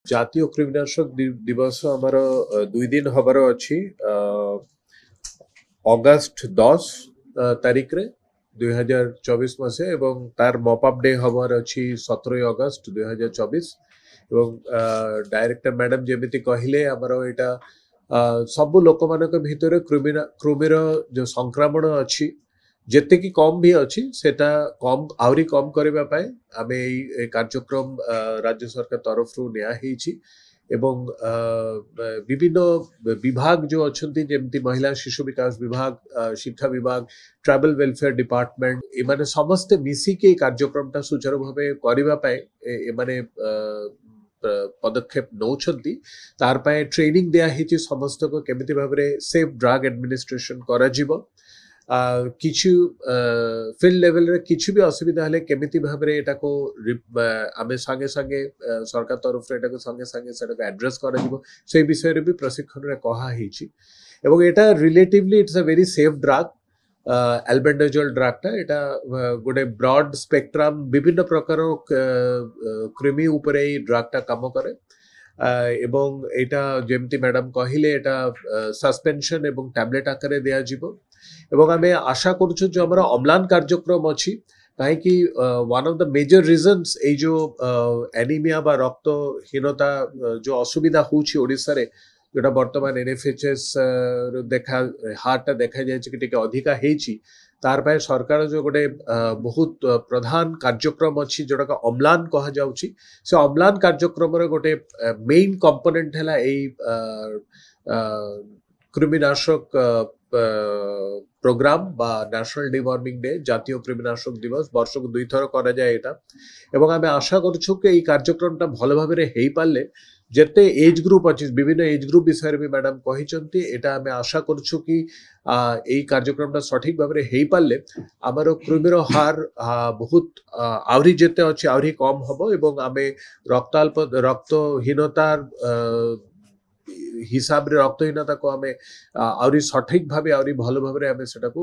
জাতীয় কৃমিনাশক দিবস আমার 2 দিন হবার ଅଛି। অগস্ট 10 তারিখরে 2024 মাসে এবং তার মপ আপ ডে হবার ଅଛି 17 অগস্ট 2024 এবং ডাইরেক্টর ম্যাডাম যেମିତି କହିଲେ ଆମର ଏଇଟା ସବୁ ଲୋକମାନଙ୍କ ଭିତରେ କୃମିର ଯୋଉ ସଂକ୍ରମଣ ଅଛି ଯେତିକି କମ୍ ବି ଅଛି ସେଟା କମ୍ ଆହୁରି କମ୍ କରିବା ପାଇଁ ଆମେ ଏଇ କାର୍ଯ୍ୟକ୍ରମ ରାଜ୍ୟ ସରକାର ତରଫରୁ ନିଆ ହେଇଛି এবং বিভিন্ন বিভাগ যে অଛନ୍ତି যেମିତି মহিলা শিশু বিকাশ বিভাগ, শিক্ষা বিভাগ, ট্রাভেল ওয়েলফেয়ার ডিপার্টমেন্ট এମାନେ ସମସ୍ତେ ମିଶିକି এই କାର୍ଯ୍ୟକ୍ରମଟା ସୁଚାରୁ ଭାବେ କରିବା ପାଇଁ ଏମାନେ ପଦକ୍ଷେପ ନଉଛନ୍ତି। ତାର ପାଇଁ ଟ୍ରେନିଂ ଦିଆ ହେଇଛି ସମସ୍ତଙ୍କୁ କେମିତି ଭାବରେ ସେଫ୍ ଡ୍ରଗ୍ ଆଡମିନିଷ୍ଟ୍ରେସନ କରାଯିବ। কিছু ফিল্ড লেভেলরে কিছু ବି ଅସୁବିଧା ହେଲେ କେମିତି ଭାବରେ ଏଟାକୁ ଆମେ ସାଙ୍ଗେ ସାଙ୍ଗେ ସରକାର ତରଫରୁ ଏଟାକୁ ସାଙ୍ଗେ ସାଙ୍ଗେ ସେଟାକୁ ଆଡ୍ରେସ୍ କରାଯିବ ସେଇ ବିଷୟରେ ବି ପ୍ରଶିକ୍ଷଣରେ କୁହା ହେଇଛି। ଏବଂ ଏଟା relatively it's a very safe drug. Albendazole ଡ୍ରଗ୍ଟା ଏଟା ଗୋଟେ ବ୍ରଡ୍ ସ୍ପେକ୍ଟ୍ରମ୍ ବିଭିନ୍ନ ପ୍ରକାର କୃମି ଉପରେ ଏଇ ଡ୍ରଗ୍ଟା କାମ କରେ। এবং এটা যেମିତି ମ୍ୟାଡାମ କହିଲେ এটা ସସ୍ପେନସନ ଏବଂ ଟ୍ୟାବଲେଟ ଆକାରରେ ଦିଆଯିବ। এবং ଆମେ ଆଶା କରୁଛୁ ଯୋଉ ଆମର ଅମ୍ଳାନ କାର୍ଯ୍ୟକ୍ରମ ଅଛି କାହିଁକି one of the major reasons ଏଇ ଯୋଉ ଆନିମିଆ ବା ରକ୍ତହୀନତା ଯୋଉ ଅସୁବିଧା ହଉଛି ଓଡ଼ିଶାରେ ଯୋଉଟା ବର୍ତ୍ତମାନ ଏନ୍ଏଫ୍ଏଚ୍ଏସ୍ ଦେଖା ହାରଟା ଦେଖାଯାଇଛି କି ଟିକେ ଅଧିକା ହେଇଛି ତାର ପାଇଁ ସରକାର ଯୋଉ ଗୋଟେ ବହୁତ ପ୍ରଧାନ କାର୍ଯ୍ୟକ୍ରମ ଅଛି ଯୋଉଟାକୁ ଅମ୍ଳାନ କୁହାଯାଉଛି ସେ ଅମ୍ଳାନ କାର୍ଯ୍ୟକ୍ରମର ଗୋଟେ ମେନ୍ କମ୍ପୋନେଣ୍ଟ ହେଲା ଏଇ কৃমিনাশক প্রোগ্রাম বা ন্যাশনাল ডিওয়ার্মিং ডে জাতীয় কৃমিনাশক দিবস বর্ষକୁ 2 ଥର କରାଯାଏ এটা। এবং ଆମେ ଆଶା କରୁଛୁ କି ଏଇ କାର୍ଯ୍ୟକ୍ରମଟା ଭଲ ଭାବରେ ହେଇପାରିଲେ ଯେତେ ଏଜ୍ ଗ୍ରୁପ୍ ଅଛି ବିଭିନ୍ନ ଏଜ୍ ଗ୍ରୁପ୍ ବିଷୟରେ ବି ମ୍ୟାଡାମ କହିଛନ୍ତି ଏଟା ଆମେ ଆଶା କରୁଛୁ କି ଏଇ କାର୍ଯ୍ୟକ୍ରମଟା ସଠିକ ଭାବରେ ହେଇପାରିଲେ ଆମର କୃମିର ହାର ବହୁତ ଆହୁରି ଯେତେ ଅଛି ଆହୁରି କମ୍ ହବ ଏବଂ ଆମେ ରକ୍ତହୀନତାର ହିସାବରେ ରକ୍ତହୀନତାକୁ ଆମେ ଆହୁରି ସଠିକ ଭାବେ ଆହୁରି ଭଲ ଭାବରେ ଆମେ ସେଟାକୁ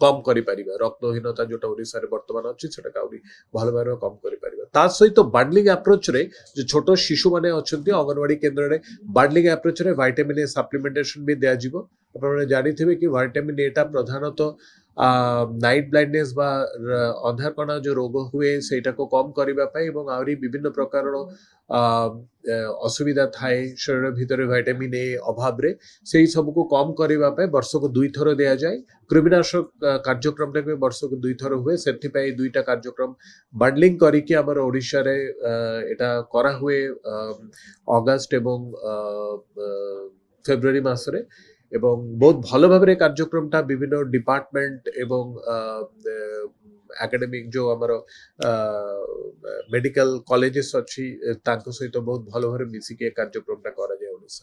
କମ୍ କରିପାରିବା। ରକ୍ତହୀନତା ଯୋଉଟା ଓଡ଼ିଶାରେ ବର୍ତ୍ତମାନ ଅଛି ସେଟାକୁ ଆହୁରି ଭଲ ଭାବରେ କମ୍ କରିପାରିବା। ତା ସହିତ ବାଣ୍ଡଲିଂ ଆପ୍ରୋଚରେ ଯୋଉ ଛୋଟ ଶିଶୁମାନେ ଅଛନ୍ତି ଅଙ୍ଗନବାଡି କେନ୍ଦ୍ରରେ ବାଣ୍ଡଲିଂ ଆପ୍ରୋଚରେ ଭାଇଟାମିନ୍ ଏ ସପ୍ଲିମେଣ୍ଟେସନ ବି ଦିଆଯିବ। ଆପଣମାନେ ଜାଣିଥିବେ କି ଭାଇଟାମିନ୍ ଏଟା ପ୍ରଧାନତଃ ନାଇଟ୍ ବ୍ଲାଇଣ୍ଡନେସ୍ বা ଅନ୍ଧାର କଣା ଯୋଉ ରୋଗ ହୁଏ ସେଇଟାକୁ କମ୍ କରିବା ପାଇଁ ଏବଂ ଆହୁରି ବିଭିନ୍ନ ପ୍ରକାରର ଅସୁବିଧା ଥାଏ ଶରୀର ଭିତରେ ଭାଇଟାମିନ୍ ଏ ଅଭାବରେ ସେଇ ସବୁକୁ କମ୍ କରିବା ପାଇଁ ବର୍ଷକୁ 2 ଥର ଦିଆଯାଏ। କୃମିନାଶକ କାର୍ଯ୍ୟକ୍ରମଟା ବି ବର୍ଷକୁ 2 ଥର ହୁଏ ସେଥିପାଇଁ ଦୁଇଟା କାର୍ଯ୍ୟକ୍ରମ ବାଣ୍ଡଲିଂ କରିକି ଆମର ଓଡ଼ିଶାରେ ଏଟା କରାହୁଏ ଅଗଷ୍ଟ ଏବଂ ଫେବୃଆରୀ ମାସରେ। এবং ବହୁତ ଭଲ ଭାବରେ କାର୍ଯ୍ୟକ୍ରମଟା ବିଭିନ୍ନ ଡିପାର୍ଟମେଣ୍ଟ ଏବଂ ଏକାଡେମିକ ଯୋଉ ଆମର ମେଡିକାଲ କଲେଜେସ୍ ଅଛି ତାଙ୍କ ସହିତ ବହୁତ ଭଲ ଭାବରେ ମିଶିକି ଏ କାର୍ଯ୍ୟକ୍ରମଟା କରାଯାଏ ଓଡ଼ିଶା।